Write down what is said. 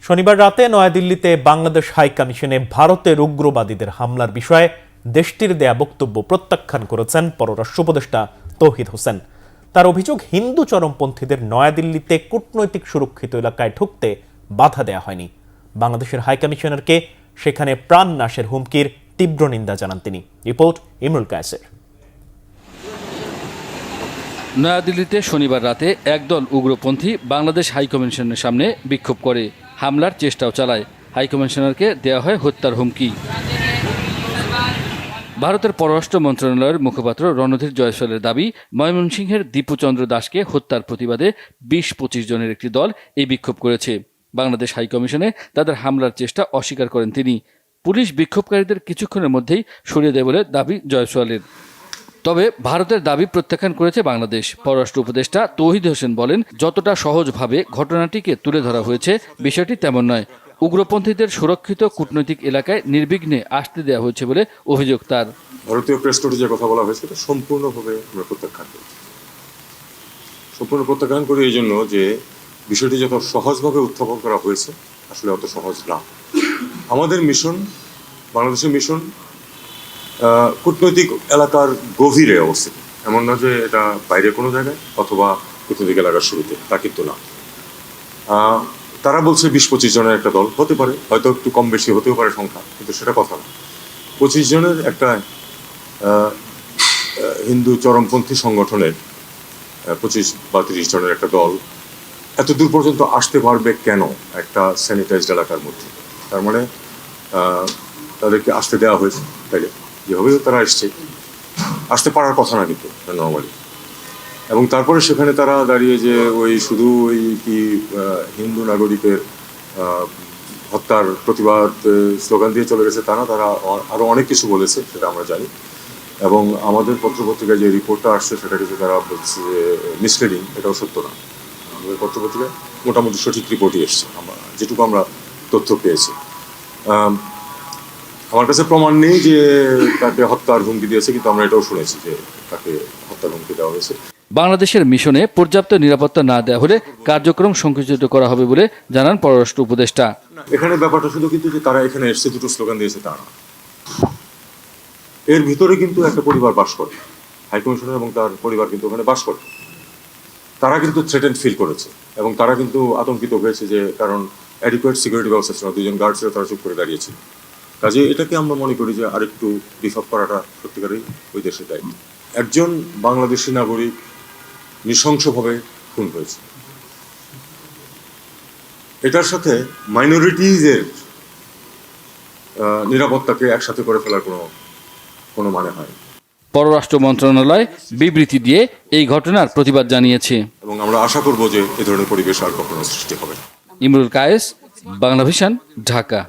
শনিবার রাতে নয়াদিল্লিতে বাংলাদেশ হাই কমিশনে ভারতের উগ্রবাদীদের হামলার বিষয়ে দেশটির দেয়া বক্তব্য প্রত্যাখ্যান করেছেন পররাষ্ট্র উপদেষ্টা তৌহিদ হোসেন। তার অভিযোগ, হিন্দু চরমপন্থীদের নয়াদিল্লিতে কূটনৈতিক সুরক্ষিত এলাকায় ঢুকতে বাধা দেয়া হয়নি। বাংলাদেশের হাই কমিশনারকে সেখানে প্রাণ নাশের হুমকির তীব্র নিন্দা জানান তিনি। রিপোর্ট ইমরুল কায়েসের। নয়াদিল্লিতে শনিবার রাতে একদল উগ্রপন্থী বাংলাদেশ হাইকমিশনের সামনে বিক্ষোভ করে হামলার চেষ্টাও চালায়। হাইকমিশনারকে দেওয়া হয় হত্যার হুমকি। ভারতের পররাষ্ট্র মন্ত্রণালয়ের মুখপাত্র রণধীর জয়সওয়ালের দাবি, ময়মনসিংহের দীপুচন্দ্র দাসকে হত্যার প্রতিবাদে ২০-২৫ জনের একটি দল এই বিক্ষোভ করেছে। বাংলাদেশ হাইকমিশনে তাদের হামলার চেষ্টা অস্বীকার করেন তিনি। পুলিশ বিক্ষোভকারীদের কিছুক্ষণের মধ্যেই সরিয়ে দেয় বলে দাবি জয়সওয়ালের। তবে ভারতের দাবি প্রত্যাখ্যান করেছে বাংলাদেশ। পররাষ্ট্র উপদেষ্টা তৌহিদ হোসেন বলেন, যতটা সহজভাবে ঘটনাটিকে তুলে ধরা হয়েছে বিষয়টি তেমন নয়। উগ্রপন্থীদের সুরক্ষিত কূটনৈতিক এলাকায় নির্বিঘ্নে আসতে দেওয়া হয়েছে বলে অভিযোগ তার। ভারতীয় প্রেস নোটে যে কথা বলা হয়েছে এটা সম্পূর্ণভাবে আমরা প্রত্যাখ্যান করি। সম্পূর্ণ প্রত্যাখ্যান করি এই জন্য যে বিষয়টি যত সহজভাবে উত্থাপন করা হয়েছে আসলে অত সহজ না। আমাদের মিশন, বাংলাদেশের মিশন কূটনৈতিক এলাকার গভীরে অবস্থিত, এমন না যে এটা বাইরে কোনো জায়গায় অথবা কূটনৈতিক এলাকার শুরুতে, তা কিন্তু না। তারা বলছে ২০-২৫ জনের একটা দল হতে পারে, হয়তো একটু কম বেশি হতেও পারে সংখ্যা, কিন্তু সেটা কথা না। ২৫ জনের একটা হিন্দু চরমপন্থী সংগঠনের ২৫ বা ৩০ জনের একটা দল এত দূর পর্যন্ত আসতে পারবে কেন একটা স্যানিটাইজড এলাকার মধ্যে? তার মানে তাদেরকে আসতে দেওয়া হয়েছে, তাইলে যেভাবে তারা আসতে পারার কথা না কিন্তু নর্মালি। এবং তারপরে সেখানে তারা দাঁড়িয়ে যে শুধু কি হিন্দু নাগরিকের হত্যার প্রতিবাদ স্লোগান দিয়ে চলে গেছে তা না, তারা আরো অনেক কিছু বলেছে, সেটা আমরা জানি। এবং আমাদের পত্রপত্রিকায় যে রিপোর্টটা আসছে সেটা কিন্তু তারা বলছে যে মিসলিডিং, এটাও সত্য না। আমাদের পত্রপত্রিকায় মোটামুটি সঠিক রিপোর্টই এসছে, যেটুকু আমরা তথ্য পেয়েছি। আমার কাছে প্রমাণ নেই যে তাকে হত্যার হুমকি দিয়েছে, কিন্তু আমরা এটাও শুনেছি যে তাকে হত্যার হুমকি দেওয়া হয়েছে। বাংলাদেশের মিশনে পর্যাপ্ত নিরাপত্তা না দেওয়া হলে কার্যক্রম সংকুচিত করা হবে বলে জানান পররাষ্ট্র উপদেষ্টা। এখানে ব্যাপারটা শুধু কিন্তু যে তারা এখানে এসছে দুটো স্লোগান দিয়েছে তা না, এর ভিতরে কিন্তু একটা পরিবার বাস করে, হাইকমিশনার এবং তার পরিবার কিন্তু ওখানে বাস করে। তারা কিন্তু থ্রেটেন্ড ফিল করেছে এবং তারা কিন্তু আতঙ্কিত হয়েছে, যে কারণ অ্যাডিকুয়েট সিকিউরিটি ব্যবস্থা ছিল, দুজন গার্ড ছিল, তারা চুপ করে দাঁড়িয়েছিল। কাজে এটাকে আমরা মনে করি যে আরেকটু বিফাপ করাটা সত্যিকারই ওই দেশের দায়িত্ব। একজন বাংলাদেশি নাগরিক নৃশংসভাবে খুন হয়েছে, এটার সাথে মাইনরিটিজের নিরাপত্তাকে একসাথে করে ফেলার কোনো মানে হয়। পররাষ্ট্র মন্ত্রণালয় বিবৃতি দিয়ে এই ঘটনার প্রতিবাদ জানিয়েছে এবং আমরা আশা করব যে এ ধরনের পরিবেশ আর কখনো সৃষ্টি হবে না। ইমরুল কায়েস, বাংলাভিশন, ঢাকা।